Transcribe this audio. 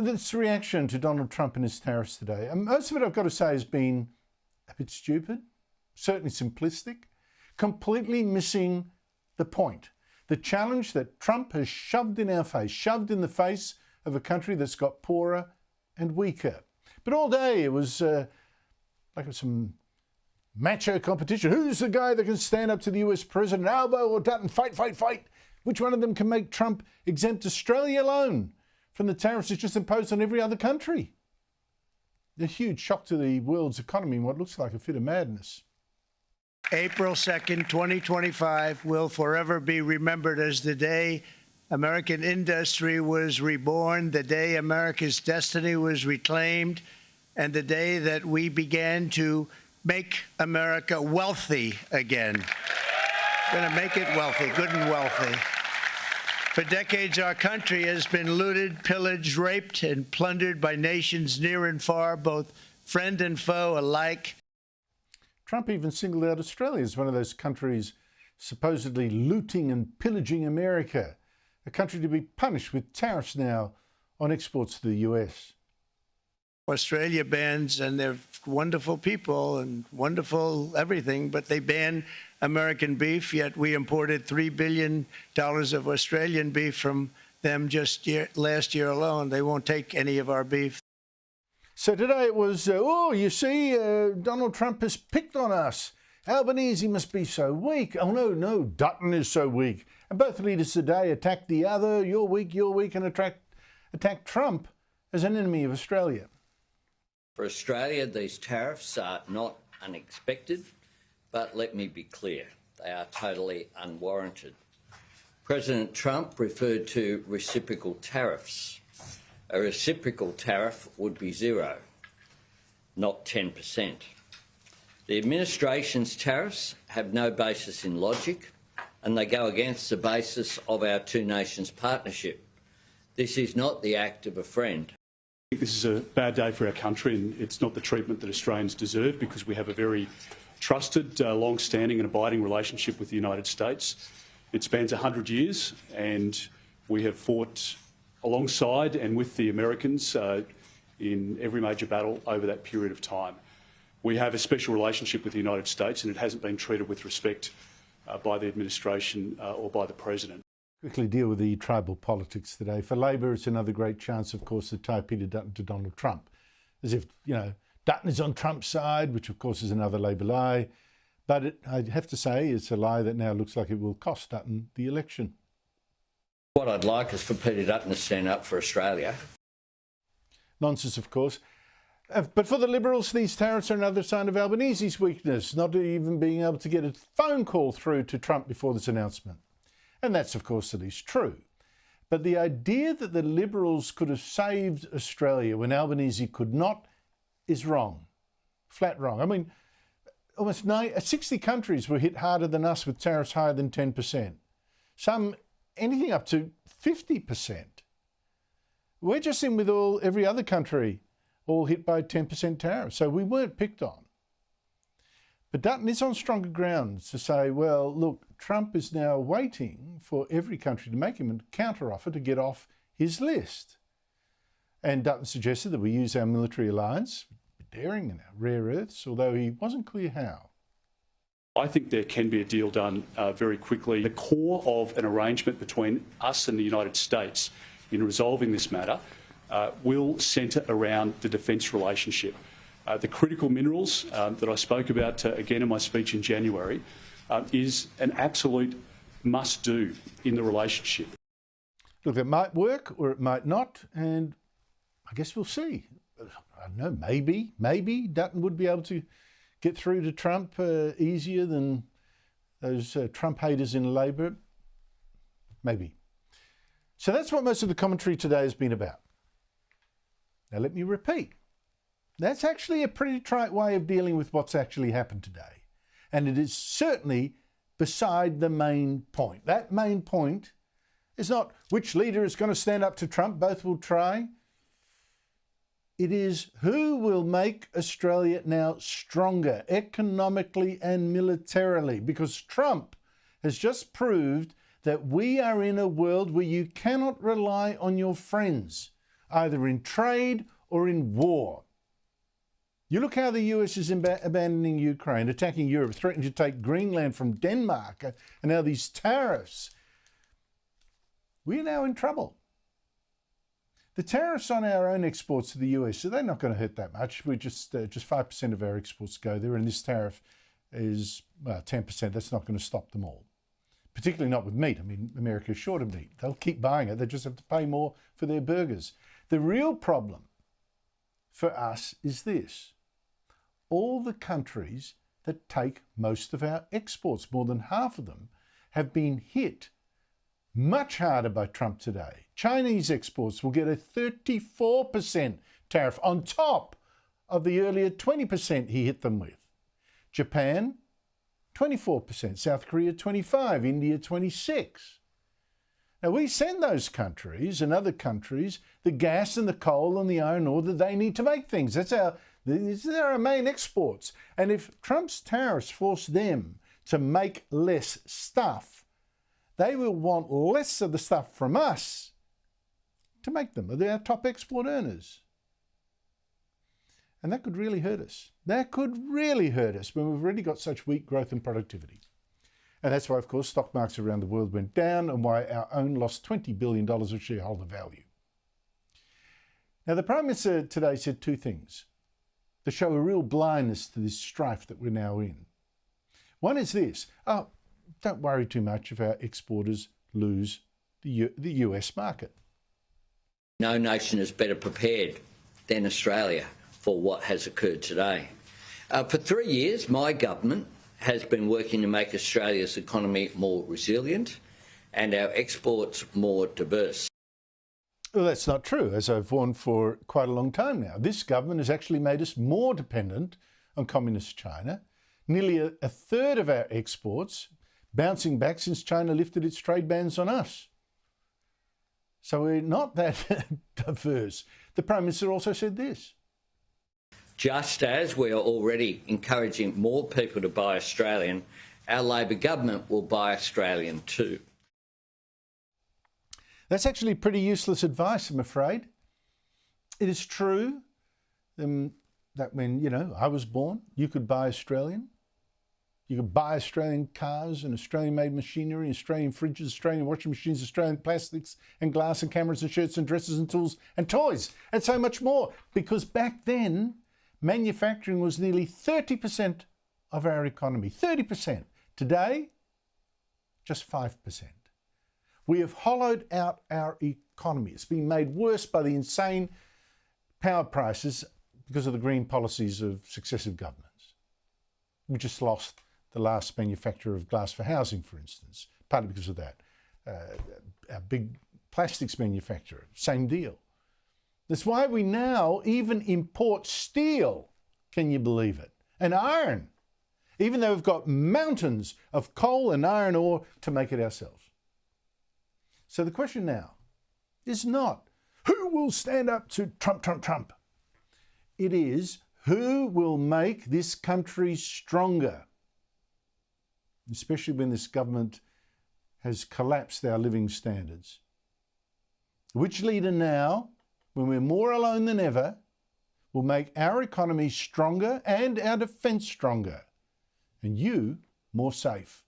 this reaction to Donald Trump and his tariffs today, and most of it, I've got to say, has been a bit stupid, certainly simplistic, completely missing the point. The challenge that Trump has shoved in our face, shoved in the face of a country that's got poorer and weaker. But all day it was like some macho competition. Who's the guy that can stand up to the US president? Albo or Dutton? Fight, fight, fight. Which one of them can make Trump exempt Australia alone from the tariffs that's just imposed on every other country? A huge shock to the world's economy in what looks like a fit of madness. April 2nd, 2025 will forever be remembered as the day American industry was reborn, the day America's destiny was reclaimed, and the day that we began to make America wealthy again. We're going to make it wealthy, good and wealthy. For decades, our country has been looted, pillaged, raped, and plundered by nations near and far, both friend and foe alike. Trump even singled out Australia as one of those countries supposedly looting and pillaging America, a country to be punished with tariffs now on exports to the US. Australia bans, and they're wonderful people and wonderful everything, but they ban American beef, yet we imported $3 billion of Australian beef from them just last year alone. They won't take any of our beef. So today it was, you see, Donald Trump has picked on us. Albanese must be so weak. Oh, no, Dutton is so weak. And both leaders today attacked the other, you're weak, and attacked Trump as an enemy of Australia. For Australia, these tariffs are not unexpected, but let me be clear, they are totally unwarranted. President Trump referred to reciprocal tariffs. A reciprocal tariff would be 0, not 10%. The administration's tariffs have no basis in logic, and they go against the basis of our two nations partnership. This is not the act of a friend. This is a bad day for our country, and it's not the treatment that Australians deserve, because we have a very trusted, long-standing and abiding relationship with the United States. It spans 100 years, and we have fought alongside and with the Americans in every major battle over that period of time. We have a special relationship with the United States, and it hasn't been treated with respect by the administration or by the President. Quickly deal with the tribal politics today. For Labor, it's another great chance, of course, to tie Peter Dutton to Donald Trump. As if, Dutton is on Trump's side, which of course is another Labor lie. But I have to say, it's a lie that now looks like it will cost Dutton the election. What I'd like is for Peter Dutton to stand up for Australia. Nonsense, of course. But for the Liberals, these tariffs are another sign of Albanese's weakness, not even being able to get a phone call through to Trump before this announcement. And that's, of course, at least true. But the idea that the Liberals could have saved Australia when Albanese could not is wrong. Flat wrong. I mean, almost 60 countries were hit harder than us with tariffs higher than 10%. Some anything up to 50%. We're just in with every other country all hit by 10% tariffs. So we weren't picked on. But Dutton is on stronger grounds to say, well, look, Trump is now waiting for every country to make him a counteroffer to get off his list. And Dutton suggested that we use our military alliance, daring in our rare earths, although he wasn't clear how. I think there can be a deal done very quickly. The core of an arrangement between us and the United States in resolving this matter will centre around the defence relationship. The critical minerals that I spoke about again in my speech in January is an absolute must-do in the relationship. Look, it might work or it might not, and I guess we'll see. I don't know, maybe Dutton would be able to get through to Trump easier than those Trump haters in Labor. Maybe. So that's what most of the commentary today has been about. Now let me repeat. That's actually a pretty trite way of dealing with what's actually happened today. And it is certainly beside the main point. That main point is not which leader is going to stand up to Trump. Both will try. It is who will make Australia now stronger economically and militarily, because Trump has just proved that we are in a world where you cannot rely on your friends. either in trade or in war. You look how the US is abandoning Ukraine, attacking Europe, threatening to take Greenland from Denmark, and now these tariffs. We're now in trouble. The tariffs on our own exports to the US, so they're not going to hurt that much. We just 5% of our exports go there, and this tariff is 10%. That's not going to stop them all, particularly not with meat. I mean, America's short of meat. They'll keep buying it. They just have to pay more for their burgers. The real problem for us is this. All the countries that take most of our exports, more than half of them, have been hit much harder by Trump today. Chinese exports will get a 34% tariff on top of the earlier 20% he hit them with. Japan, 24%. South Korea, 25%. India, 26%. Now, we send those countries and other countries the gas and the coal and the iron ore that they need to make things. These are our main exports. And if Trump's tariffs force them to make less stuff, they will want less of the stuff from us to make them. They're our top export earners. And that could really hurt us. That could really hurt us when we've already got such weak growth and productivity. And that's why, of course, stock markets around the world went down and why our own lost $20 billion of shareholder value. Now, the Prime Minister today said two things to show a real blindness to this strife that we're now in. One is this. Don't worry too much if our exporters lose the US market. No nation is better prepared than Australia for what has occurred today. For 3 years, my government has been working to make Australia's economy more resilient and our exports more diverse. Well, that's not true, as I've warned for quite a long time now. This government has actually made us more dependent on communist China. Nearly a third of our exports bouncing back since China lifted its trade bans on us. So we're not that diverse. The Prime Minister also said this. Just as we are already encouraging more people to buy Australian, our Labor government will buy Australian too. That's actually pretty useless advice, I'm afraid. It is true that when, I was born, you could buy Australian. You could buy Australian cars and Australian-made machinery, Australian fridges, Australian washing machines, Australian plastics and glass and cameras and shirts and dresses and tools and toys and so much more. Because back then, manufacturing was nearly 30% of our economy. 30%. Today, just 5%. We have hollowed out our economy. It's been made worse by the insane power prices because of the green policies of successive governments. We just lost the last manufacturer of glass for housing, for instance, partly because of that. Our big plastics manufacturer, same deal. That's why we now even import steel, can you believe it, and iron, even though we've got mountains of coal and iron ore to make it ourselves. So the question now is not who will stand up to Trump. It is who will make this country stronger, especially when this government has collapsed our living standards. Which leader now, when we're more alone than ever, will make our economy stronger and our defence stronger, and you more safe?